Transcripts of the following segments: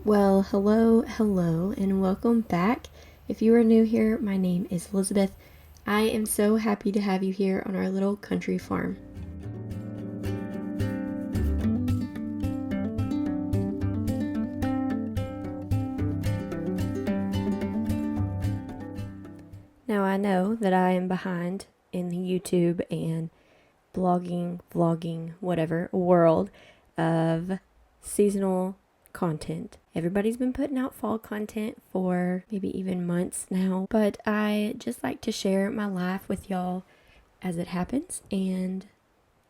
Well, hello, and welcome back. If you are new here, my name is Elizabeth. I am so happy to have you here on our little country farm. Now, I know that I am behind in the YouTube and blogging, vlogging, whatever world of seasonal content. Everybody's been putting out fall content for maybe even months now, but I just like to share my life with y'all as it happens, and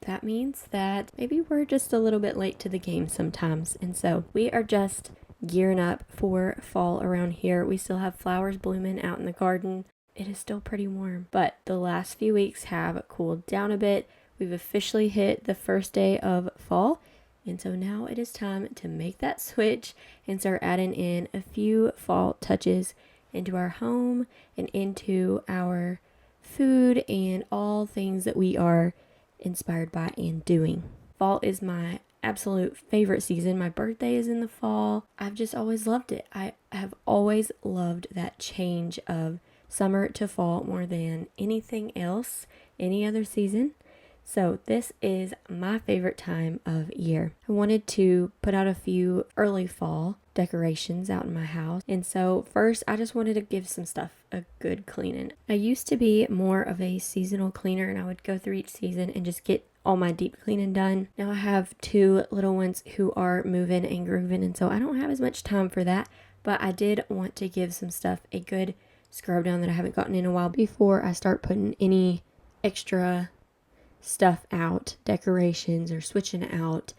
that means that maybe we're just a little bit late to the game sometimes. And so we are just gearing up for fall around here. We still have flowers blooming out in the garden. It is still pretty warm, but the last few weeks have cooled down a bit. We've officially hit the first day of fall, and so now it is time to make that switch and start adding in a few fall touches into our home and into our food and all things that we are inspired by and doing. Fall is my absolute favorite season. My birthday is in the fall. I've just always loved it. I have always loved that change of summer to fall more than anything else, any other season. So this is my favorite time of year. I wanted to put out a few early fall decorations out in my house. And so first I just wanted to give some stuff a good cleaning. I used to be more of a seasonal cleaner, and I would go through each season and just get all my deep cleaning done. Now I have two little ones who are moving and grooving, and so I don't have as much time for that. But I did want to give some stuff a good scrub down that I haven't gotten in a while before I start putting any extra stuff out, decorations or switching out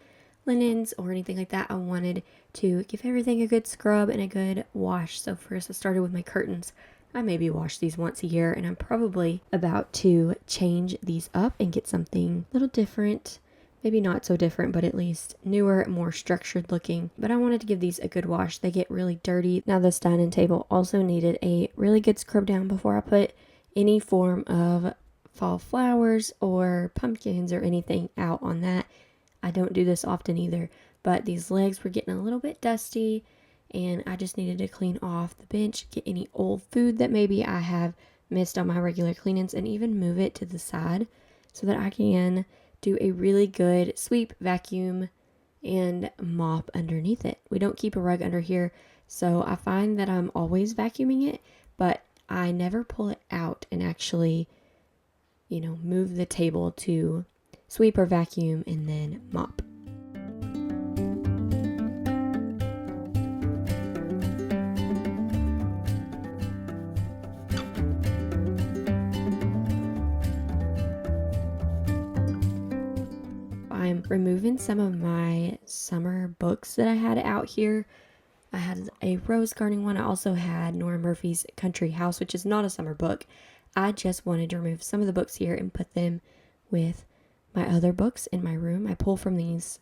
linens or anything like that. I wanted to give everything a good scrub and a good wash. So first I started with my curtains. I maybe wash these once a year, and I'm probably about to change these up and get something a little different. Maybe not so different, but at least newer, more structured looking. But I wanted to give these a good wash. They get really dirty. Now this dining table also needed a really good scrub down before I put any form of fall flowers or pumpkins or anything out on that. I don't do this often either, but these legs were getting a little bit dusty, and I just needed to clean off the bench, get any old food that maybe I have missed on my regular cleanings, and even move it to the side so that I can do a really good sweep, vacuum, and mop underneath it. We don't keep a rug under here, so I find that I'm always vacuuming it, but I never pull it out and actually move the table to sweep or vacuum and then mop. I'm removing some of my summer books that I had out here. I had a rose gardening one. I also had Nora Murphy's Country House, which is not a summer book. I just wanted to remove some of the books here and put them with my other books in my room. I pull from these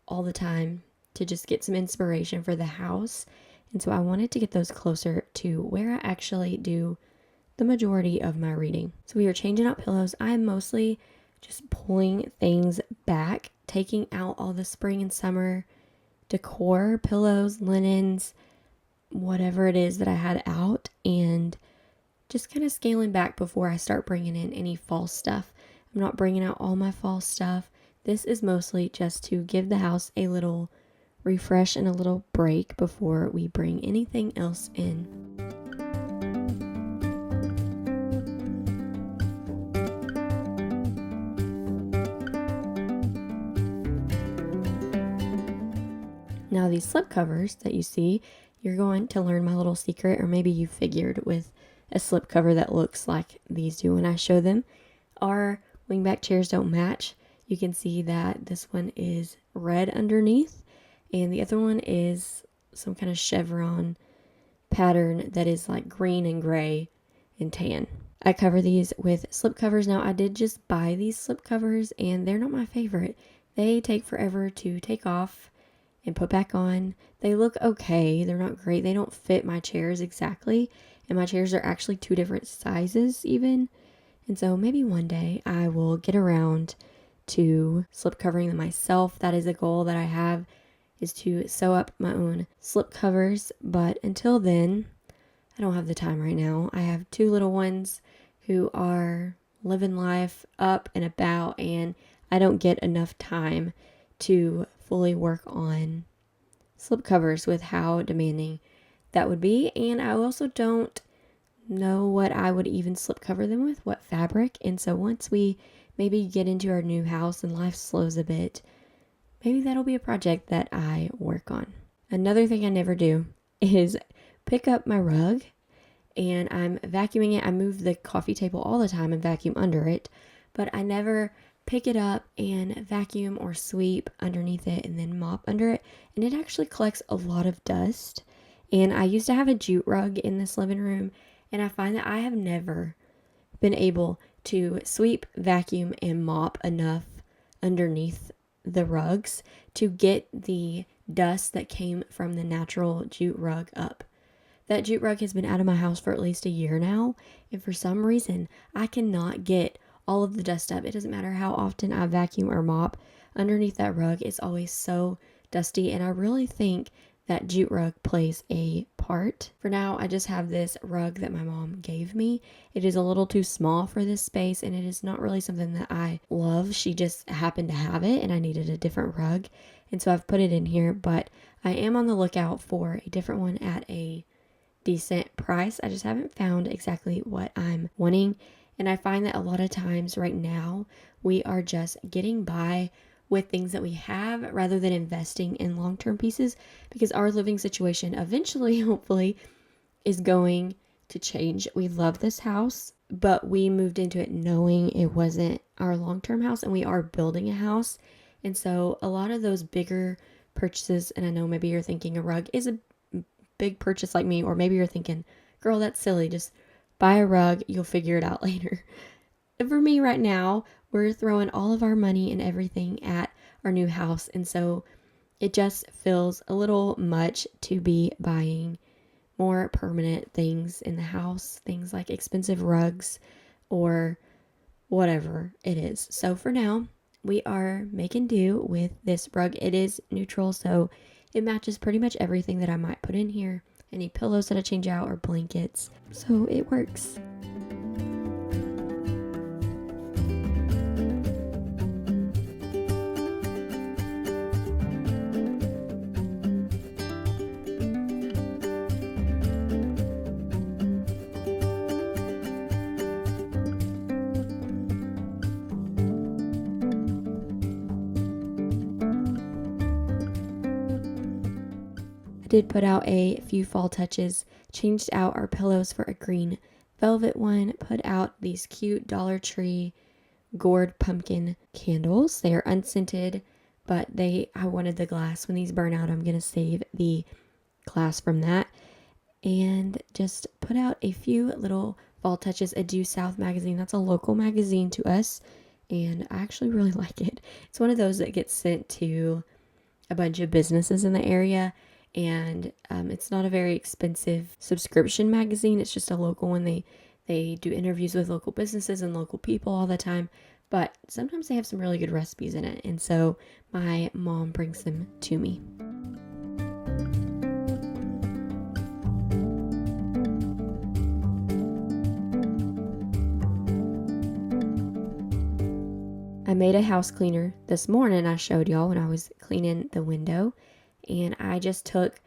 all the time to just get some inspiration for the house. And so I wanted to get those closer to where I actually do the majority of my reading. So we are changing out pillows. I am mostly just pulling things back, taking out all the spring and summer decor, pillows, linens, whatever it is that I had out, and just kind of scaling back before I start bringing in any fall stuff. I'm not bringing out all my fall stuff. This is mostly just to give the house a little refresh and a little break before we bring anything else in. Now these slip covers that you see, you're going to learn my little secret, or maybe you figured with a slip cover that looks like these do when I show them. Our wingback chairs don't match. You can see that this one is red underneath, and the other one is some kind of chevron pattern that is like green and gray and tan. I cover these with slip covers. Now I did just buy these slip covers, and they're not my favorite. They take forever to take off and put back on. They look okay. They're not great. They don't fit my chairs exactly. And my chairs are actually two different sizes even. And so maybe one day I will get around to slip covering them myself. That is a goal that I have is to sew up my own slip covers. But until then, I don't have the time right now. I have 2 little ones who are living life up and about, and I don't get enough time to fully work on slip covers with how demanding that would be. And I also don't know what I would even slip cover them with, what fabric. And so once we maybe get into our new house and life slows a bit, maybe that'll be a project that I work on. Another thing I never do is pick up my rug and I'm vacuuming it. I move the coffee table all the time and vacuum under it, but I never pick it up and vacuum or sweep underneath it and then mop under it. And it actually collects a lot of dust. And I used to have a jute rug in this living room, and I find that I have never been able to sweep, vacuum, and mop enough underneath the rugs to get the dust that came from the natural jute rug up. That jute rug has been out of my house for at least a year now, and for some reason, I cannot get all of the dust up. It doesn't matter how often I vacuum or mop underneath that rug. It's always so dusty, and I really think that jute rug plays a part. For now, I just have this rug that my mom gave me. It is a little too small for this space, and it is not really something that I love. She just happened to have it, and I needed a different rug, and so I've put it in here, but I am on the lookout for a different one at a decent price. I just haven't found exactly what I'm wanting, and I find that a lot of times right now we are just getting by with things that we have rather than investing in long-term pieces, because our living situation eventually, hopefully, is going to change. We love this house, but we moved into it knowing it wasn't our long-term house, and we are building a house. And so a lot of those bigger purchases, and I know maybe you're thinking a rug is a big purchase like me, or maybe you're thinking, girl, that's silly, just buy a rug, you'll figure it out later. And for me right now, we're throwing all of our money and everything at our new house, and so it just feels a little much to be buying more permanent things in the house, things like expensive rugs or whatever it is. So for now, we are making do with this rug. It is neutral, so it matches pretty much everything that I might put in here, any pillows that I change out or blankets, so it works. Did put out a few fall touches, changed out our pillows for a green velvet one, put out these cute Dollar Tree gourd pumpkin candles. They are unscented, but I wanted the glass. When these burn out, I'm going to save the glass from that. And just put out a few little fall touches. A Due South magazine, that's a local magazine to us, and I actually really like it. It's one of those that gets sent to a bunch of businesses in the area, and it's not a very expensive subscription magazine. It's just a local one. They do interviews with local businesses and local people all the time, but sometimes they have some really good recipes in it, and so my mom brings them to me. I made a house cleaner this morning. I showed y'all when I was cleaning the window, and I just took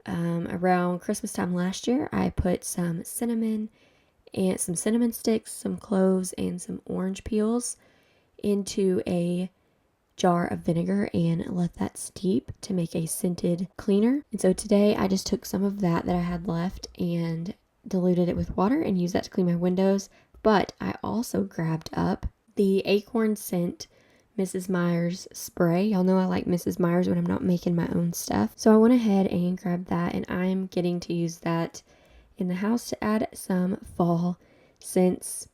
around Christmas time last year, I put some cinnamon sticks, some cloves, and some orange peels into a jar of vinegar and let that steep to make a scented cleaner. And so today I just took some of that I had left and diluted it with water and used that to clean my windows. But I also grabbed up the Acorn Scent Mrs. Meyer's spray. Y'all know I like Mrs. Meyer's when I'm not making my own stuff. So I went ahead and grabbed that, and I'm getting to use that in the house to add some fall, since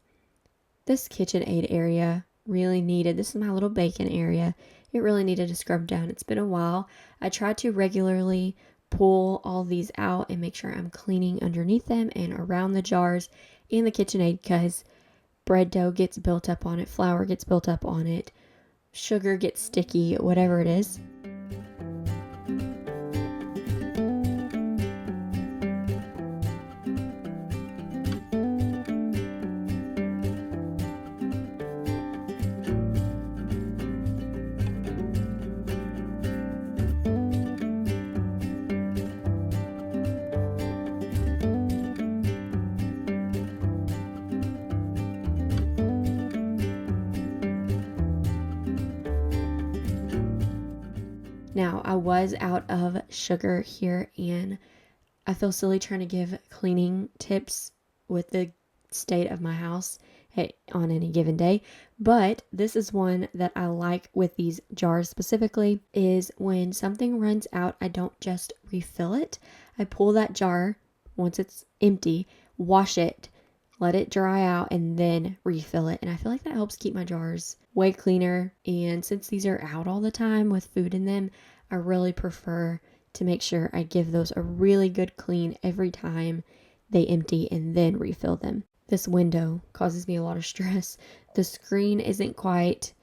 this KitchenAid area really needed, this is my little bacon area, it really needed a scrub down. It's been a while. I try to regularly pull all these out and make sure I'm cleaning underneath them and around the jars in the KitchenAid, because bread dough gets built up on it, flour gets built up on it, sugar gets sticky, whatever it is. Now, I was out of sugar here, and I feel silly trying to give cleaning tips with the state of my house on any given day, but this is one that I like with these jars specifically, is when something runs out, I don't just refill it. I pull that jar once it's empty, wash it, let it dry out, and then refill it. And I feel like that helps keep my jars way cleaner. And since these are out all the time with food in them, I really prefer to make sure I give those a really good clean every time they empty and then refill them. This window causes me a lot of stress. The screen isn't quite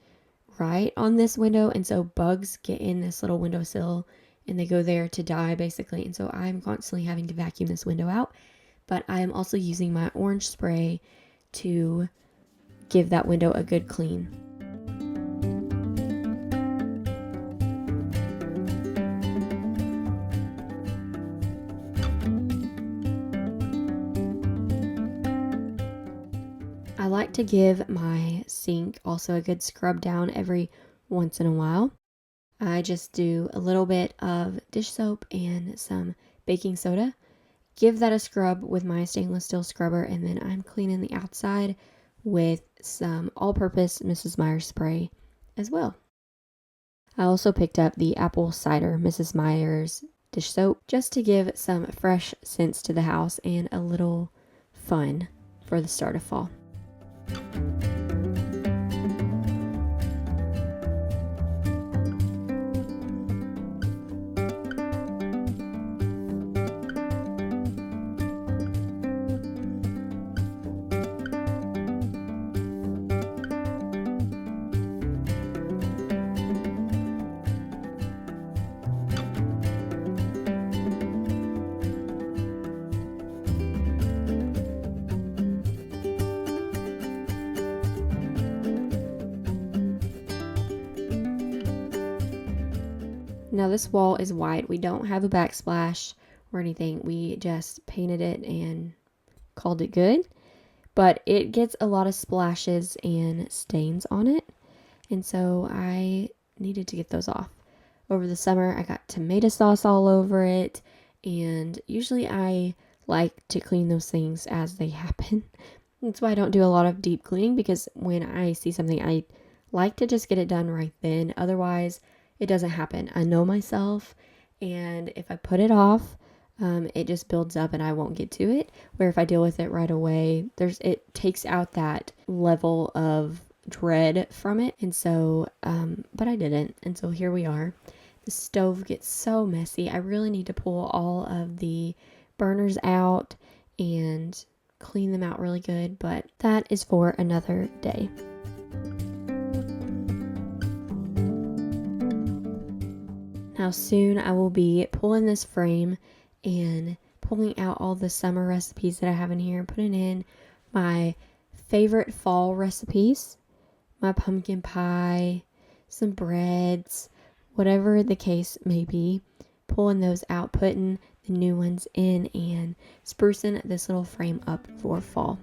right on this window, and so bugs get in this little windowsill and they go there to die basically. And so I'm constantly having to vacuum this window out, but I am also using my orange spray to give that window a good clean. I like to give my sink also a good scrub down every once in a while. I just do a little bit of dish soap and some baking soda. Give that a scrub with my stainless steel scrubber, and then I'm cleaning the outside with some all-purpose Mrs. Meyer's spray as well. I also picked up the apple cider Mrs. Meyer's dish soap just to give some fresh scents to the house and a little fun for the start of fall. Now this wall is white. We don't have a backsplash or anything. We just painted it and called it good. But it gets a lot of splashes and stains on it. And so I needed to get those off. Over the summer, I got tomato sauce all over it. And usually I like to clean those things as they happen. That's why I don't do a lot of deep cleaning, because when I see something, I like to just get it done right then. Otherwise, it doesn't happen. I know myself, and if I put it off, it just builds up and I won't get to it. Where if I deal with it right away, it takes out that level of dread from it. And so, but I didn't. And so here we are. The stove gets so messy. I really need to pull all of the burners out and clean them out really good, but that is for another day. Now soon I will be pulling this frame and pulling out all the summer recipes that I have in here, putting in my favorite fall recipes, my pumpkin pie, some breads, whatever the case may be, pulling those out, putting the new ones in, and sprucing this little frame up for fall.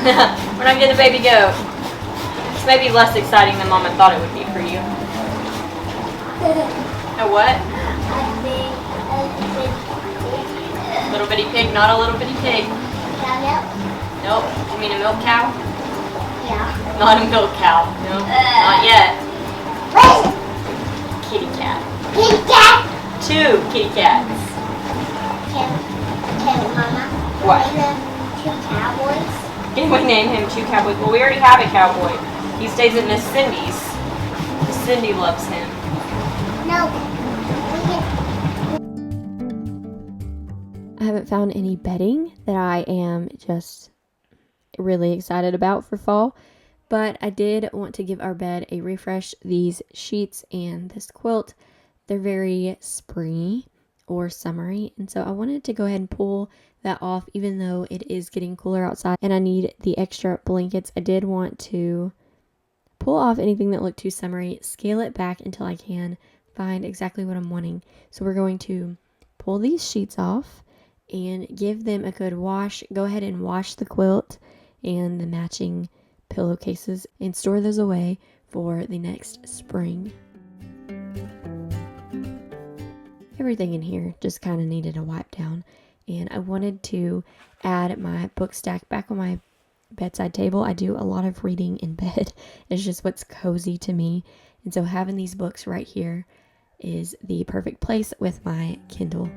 We're not getting a baby goat. This may be less exciting than Mama thought it would be for you. A what? Little bitty pig, not a little bitty pig. milk? Nope. You mean a milk cow? Yeah. Not a milk cow. No, not yet. What? Kitty cat. Kitty cat? 2 kitty cats. Can Mama What? name them 2 cowboys? Can we name him 2 cowboys? Well, we already have a cowboy. He stays at Miss Cindy's. Miss Cindy loves him. No. We can. I haven't found any bedding that I am just really excited about for fall, but I did want to give our bed a refresh. These sheets and this quilt, they're very springy or summery, and so I wanted to go ahead and pull that off even though it is getting cooler outside and I need the extra blankets. I did want to pull off anything that looked too summery, scale it back until I can find exactly what I'm wanting. So we're going to pull these sheets off and give them a good wash. Go ahead and wash the quilt and the matching pillowcases and store those away for the next spring. Everything in here just kind of needed a wipe down, and I wanted to add my book stack back on my bedside table. I do a lot of reading in bed. It's just what's cozy to me, and so having these books right here is the perfect place with my Kindle.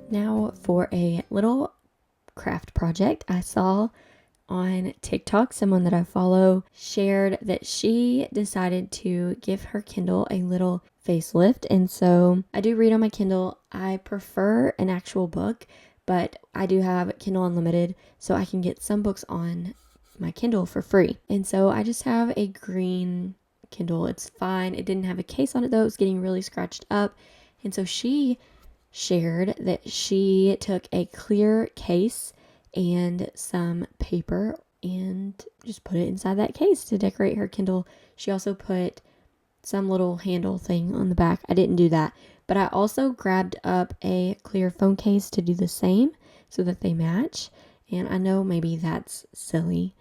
Now for a little craft project. I saw on TikTok, someone that I follow shared that she decided to give her Kindle a little facelift. And so I do read on my Kindle. I prefer an actual book, but I do have Kindle Unlimited, so I can get some books on my Kindle for free. And so I just have a green Kindle. It's fine. It didn't have a case on it though. It was getting really scratched up. And so she shared that she took a clear case and some paper and just put it inside that case to decorate her Kindle. She also put some little handle thing on the back. I didn't do that, but I also grabbed up a clear phone case to do the same so that they match. And I know maybe that's silly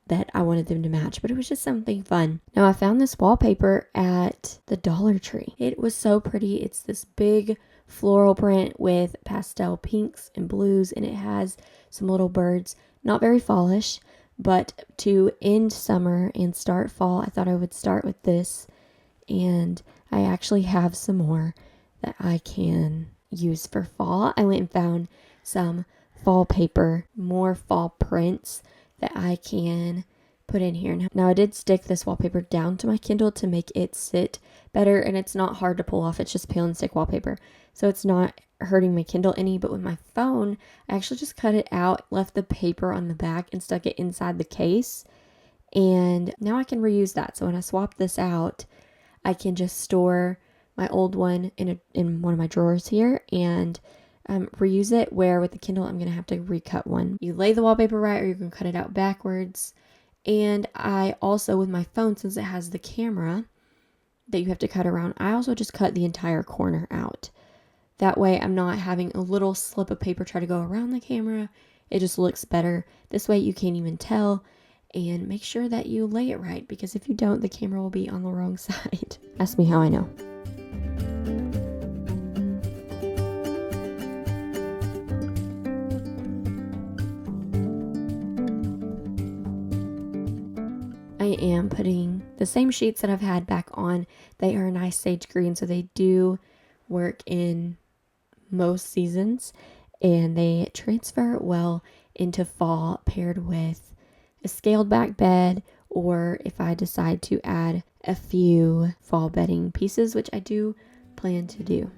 that I wanted them to match, but it was just something fun. Now I found this wallpaper at the Dollar Tree. It was so pretty. It's this big floral print with pastel pinks and blues, and it has some little birds. Not very fallish, but to end summer and start fall, I thought I would start with this. And I actually have some more that I can use for fall. I went and found some fall paper, more fall prints that I can put in here. Now I did stick this wallpaper down to my Kindle to make it sit better, and it's not hard to pull off. It's just peel and stick wallpaper, so it's not hurting my Kindle any. But with my phone, I actually just cut it out, left the paper on the back, and stuck it inside the case. And now I can reuse that. So when I swap this out, I can just store my old one in one of my drawers here and reuse it, where with the Kindle I'm going to have to recut one. You lay the wallpaper right, or you can cut it out backwards. And I also, with my phone, since it has the camera that you have to cut around, I also just cut the entire corner out. That way I'm not having a little slip of paper try to go around the camera. It just looks better. This way you can't even tell. And make sure that you lay it right, because if you don't, the camera will be on the wrong side. Ask me how I know. am putting the same sheets that I've had back on. They are a nice sage green, so they do work in most seasons, and they transfer well into fall paired with a scaled back bed, or if I decide to add a few fall bedding pieces, which I do plan to do.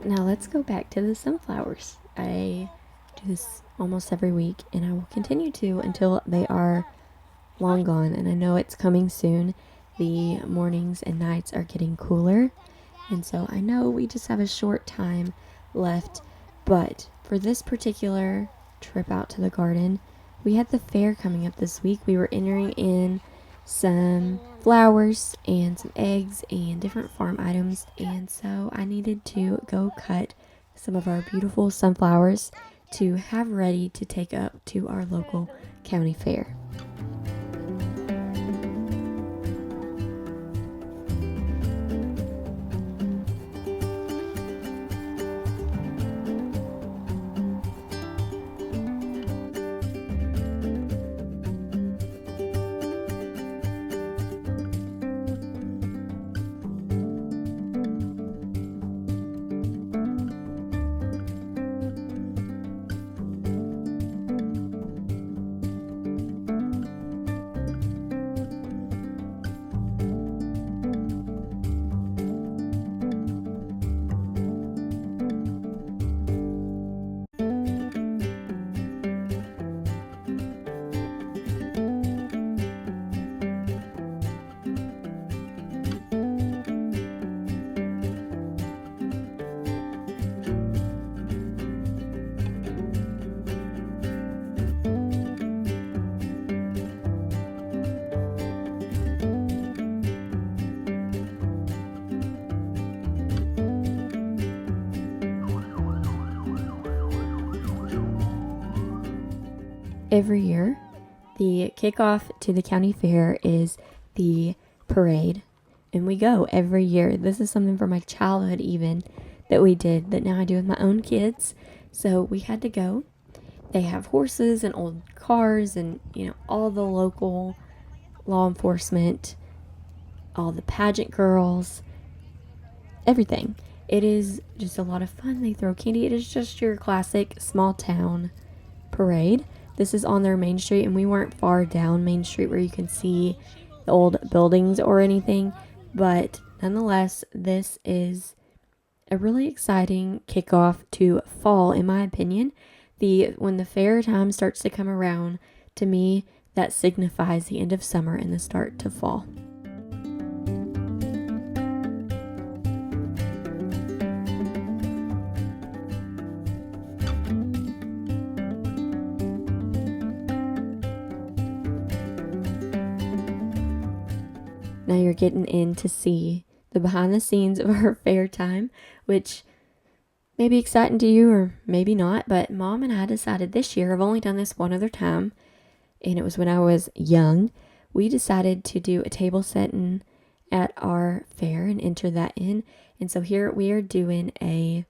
Now let's go back to the sunflowers. I do this almost every week, and I will continue to until they are long gone. And I know it's coming soon. The mornings and nights are getting cooler, and so I know we just have a short time left. But for this particular trip out to the garden, we had the fair coming up this week. We were entering in some flowers and some eggs and different farm items, and so I needed to go cut some of our beautiful sunflowers to have ready to take up to our local county fair. Every year, the kickoff to the county fair is the parade, and we go every year. This is something from my childhood even that we did that now I do with my own kids. So we had to go. They have horses and old cars and, all the local law enforcement, all the pageant girls, everything. It is just a lot of fun. They throw candy. It is just your classic small town parade. This is on their main street, and we weren't far down Main Street where you can see the old buildings or anything, but nonetheless, this is a really exciting kickoff to fall, in my opinion. When the fair time starts to come around, to me, that signifies the end of summer and the start to fall. Now you're getting in to see the behind the scenes of our fair time, which may be exciting to you or maybe not, but Mom and I decided this year, I've only done this one other time, and it was when I was young, we decided to do a table setting at our fair and enter that in. And so here we are doing a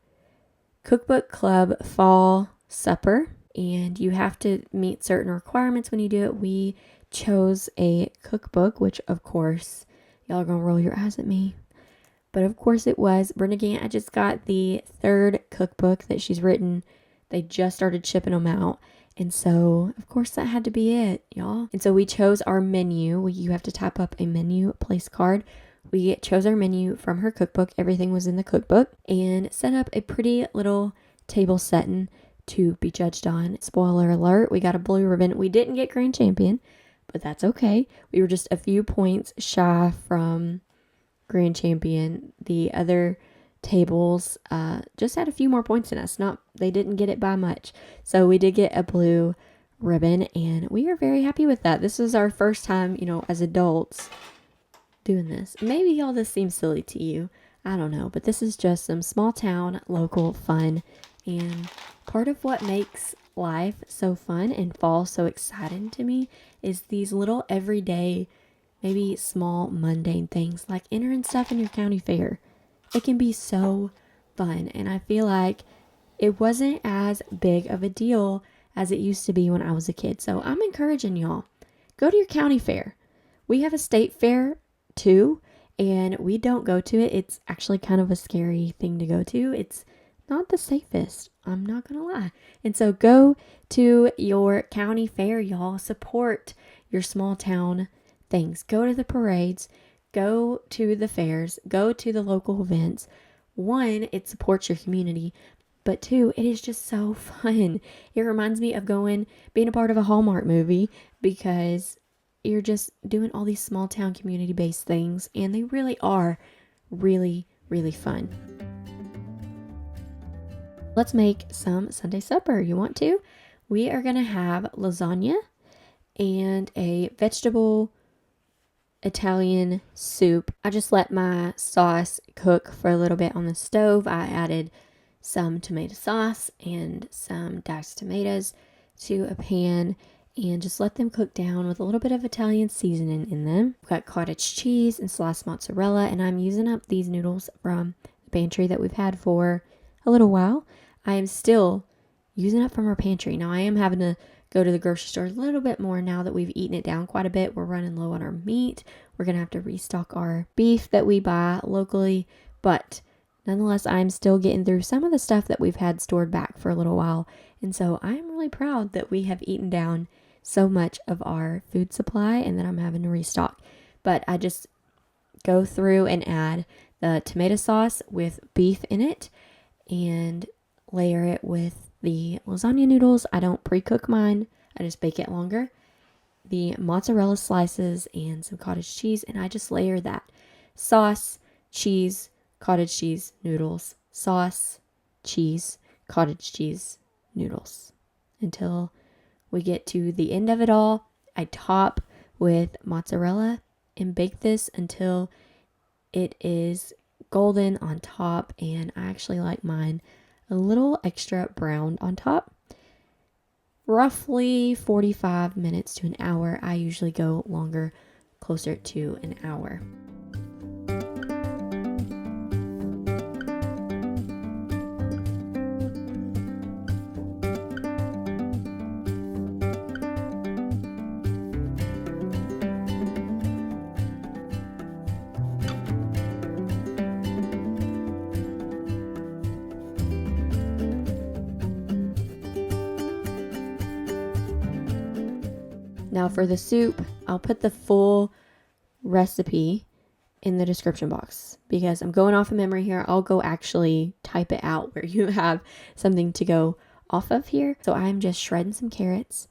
cookbook club fall supper, and you have to meet certain requirements when you do it. We chose a cookbook, which of course y'all are gonna roll your eyes at me, But of course it was. Brenda Gant, I just got the 3rd cookbook that she's written. They just started shipping them out. And so, of course, that had to be it, y'all. And so we chose our menu. You have to type up a menu place card. We chose our menu from her cookbook. Everything was in the cookbook. And set up a pretty little table setting to be judged on. Spoiler alert, we got a blue ribbon. We didn't get grand champion, but that's okay. We were just a few points shy from grand champion. The other tables just had a few more points than us. They didn't get it by much. So we did get a blue ribbon, and we are very happy with that. This is our first time, as adults doing this. Maybe y'all this seems silly to you. I don't know, but this is just some small town local fun, and part of what makes life so fun and fall so exciting to me is these little everyday, maybe small mundane things like entering stuff in your county fair. It can be so fun, and I feel like it wasn't as big of a deal as it used to be when I was a kid. So I'm encouraging y'all, go to your county fair. We have a state fair too, and we don't go to it. It's actually kind of a scary thing to go to. It's not the safest, I'm not gonna lie. And so go to your county fair, y'all. Support your small town things. Go to the parades, go to the fairs, go to the local events. 1, it supports your community, but 2, it is just so fun. It reminds me of being a part of a Hallmark movie, because you're just doing all these small town community based things, and they really are really, really fun. Let's make some Sunday supper. You want to? We are going to have lasagna and a vegetable Italian soup. I just let my sauce cook for a little bit on the stove. I added some tomato sauce and some diced tomatoes to a pan and just let them cook down with a little bit of Italian seasoning in them. We've got cottage cheese and sliced mozzarella, and I'm using up these noodles from the pantry that we've had for a little while. I am still using up from our pantry. Now I am having to go to the grocery store a little bit more now that we've eaten it down quite a bit. We're running low on our meat. We're going to have to restock our beef that we buy locally. But nonetheless, I'm still getting through some of the stuff that we've had stored back for a little while. And so I'm really proud that we have eaten down so much of our food supply and that I'm having to restock. But I just go through and add the tomato sauce with beef in it and layer it with the lasagna noodles. I don't pre-cook mine. I just bake it longer. The mozzarella slices and some cottage cheese, and I just layer that. Sauce, cheese, cottage cheese, noodles. Sauce, cheese, cottage cheese, noodles. Until we get to the end of it all, I top with mozzarella and bake this until it is golden on top, and I actually like mine a little extra brown on top. Roughly 45 minutes to an hour. I usually go longer, closer to an hour. Now for the soup, I'll put the full recipe in the description box because I'm going off of memory here. I'll go actually type it out where you have something to go off of here. So I'm just shredding some carrots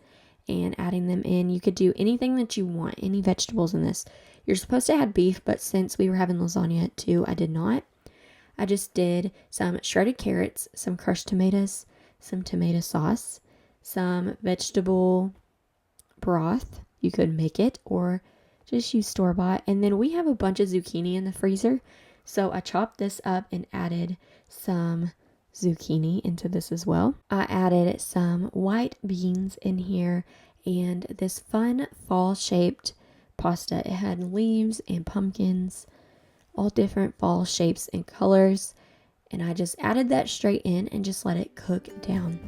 and adding them in. You could do anything that you want, any vegetables in this. You're supposed to add beef, but since we were having lasagna too, I did not. I just did some shredded carrots, some crushed tomatoes, some tomato sauce, some vegetable broth. You could make it or just use store-bought. And then we have a bunch of zucchini in the freezer, so I chopped this up and added some zucchini into this as well. I added some white beans in here and this fun fall shaped pasta. It had leaves and pumpkins, all different fall shapes and colors, and I just added that straight in and just let it cook down.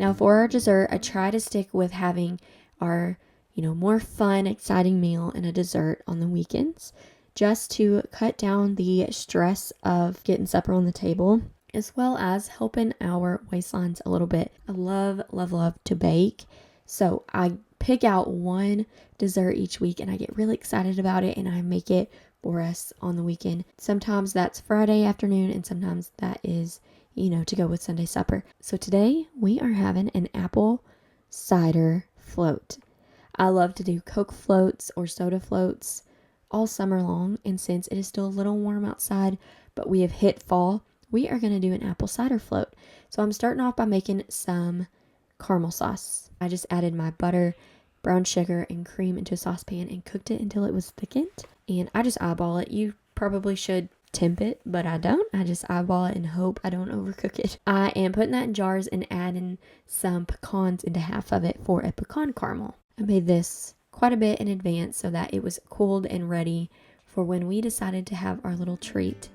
Now Now for our dessert, I try to stick with having our, more fun, exciting meal and a dessert on the weekends, just to cut down the stress of getting supper on the table, as well as helping our waistlines a little bit. I love, love, love to bake. So I pick out one dessert each week and I get really excited about it and I make it for us on the weekend. Sometimes that's Friday afternoon and sometimes that is, to go with Sunday supper. So today we are having an apple cider float. I love to do Coke floats or soda floats all summer long. And since it is still a little warm outside, but we have hit fall, we are going to do an apple cider float. So I'm starting off by making some caramel sauce. I just added my butter, brown sugar, and cream into a saucepan and cooked it until it was thickened. And I just eyeball it. You probably should temp it, but I don't. I just eyeball it and hope I don't overcook it. I am putting that in jars and adding some pecans into half of it for a pecan caramel. I made this quite a bit in advance so that it was cooled and ready for when we decided to have our little treat.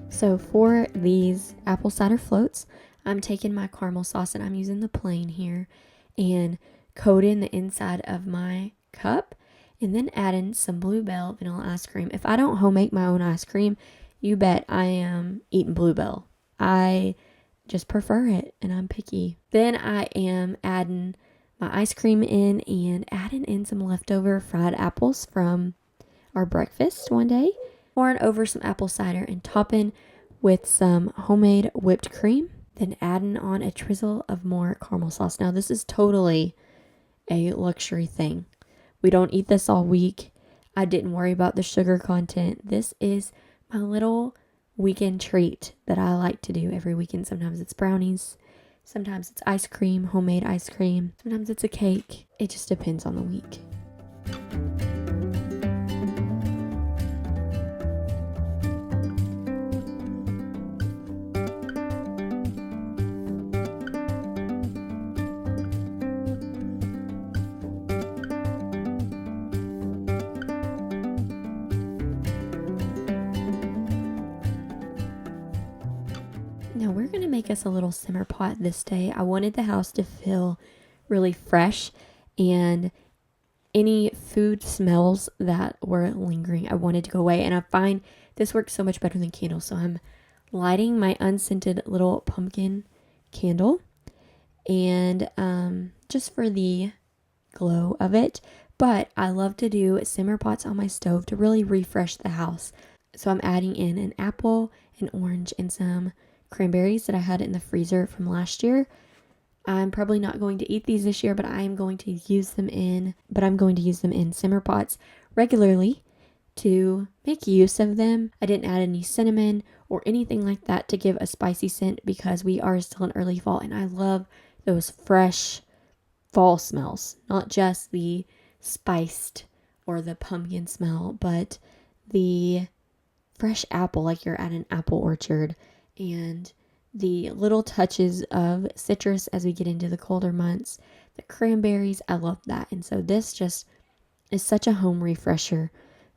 So for these apple cider floats, I'm taking my caramel sauce and I'm using the plain here and coating the inside of my cup and then adding some Bluebell vanilla ice cream. If I don't home make my own ice cream, you bet I am eating Bluebell. I just prefer it and I'm picky. Then I am adding my ice cream in and adding in some leftover fried apples from our breakfast one day. Pouring over some apple cider and topping with some homemade whipped cream. Then adding on a drizzle of more caramel sauce. Now this is totally a luxury thing. We don't eat this all week. I didn't worry about the sugar content. This is my little weekend treat that I like to do every weekend. Sometimes it's brownies. Sometimes it's ice cream, homemade ice cream. Sometimes it's a cake. It just depends on the week. Now we're going to make us a little simmer pot this day. I wanted the house to feel really fresh and any food smells that were lingering, I wanted to go away. And I find this works so much better than candles. So I'm lighting my unscented little pumpkin candle and just for the glow of it. But I love to do simmer pots on my stove to really refresh the house. So I'm adding in an apple, an orange, and some cranberries that I had in the freezer from last year. I'm probably not going to eat these this year, but I'm going to use them in simmer pots regularly to make use of them. I didn't add any cinnamon or anything like that to give a spicy scent because we are still in early fall and I love those fresh fall smells, not just the spiced or the pumpkin smell, but the fresh apple like you're at an apple orchard and the little touches of citrus as we get into the colder months. The cranberries, I love that. And so this just is such a home refresher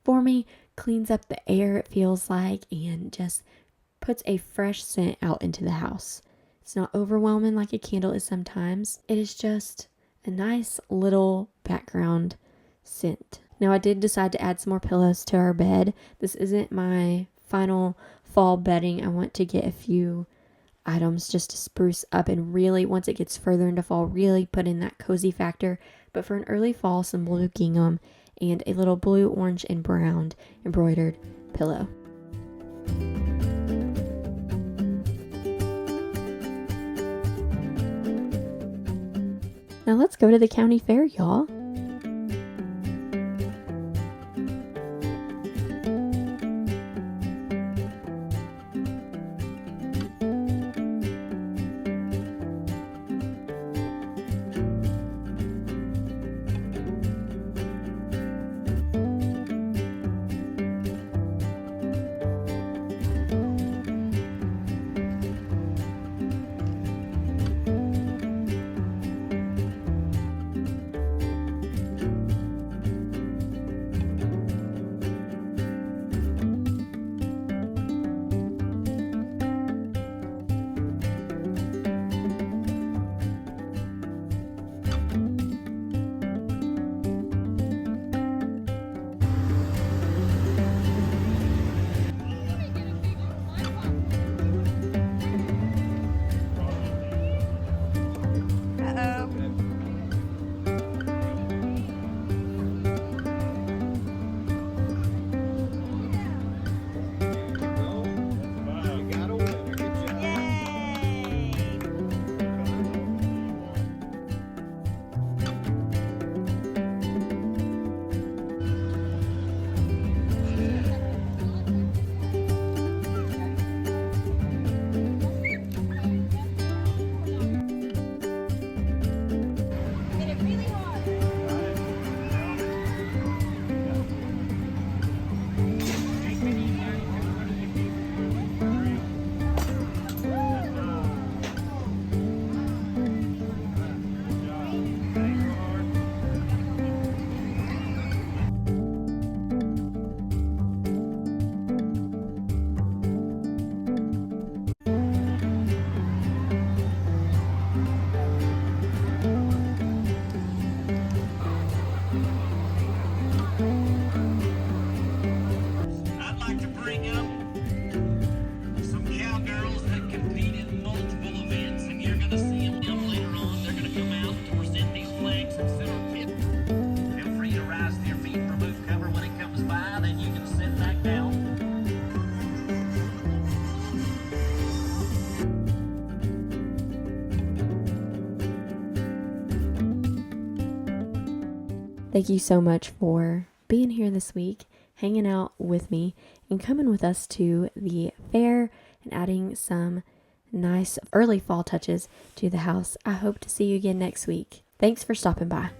for me. Cleans up the air, it feels like, and just puts a fresh scent out into the house. It's not overwhelming like a candle is sometimes. It is just a nice little background scent. Now I did decide to add some more pillows to our bed. This isn't my final fall bedding. I want to get a few items just to spruce up and really, once it gets further into fall, really put in that cozy factor. But for an early fall, some blue gingham and a little blue, orange, and brown embroidered pillow. Now let's go to the county fair, y'all. I'd like to bring up some cowgirls that compete in multiple events, and you're going to see them later on. They're going to come out to present these flags and sit on pit. Feel free to rise to your feet and remove cover when it comes by, then you can sit back down. Thank you so much for being here this week, hanging out with me, and coming with us to the fair and adding some nice early fall touches to the house. I hope to see you again next week. Thanks for stopping by.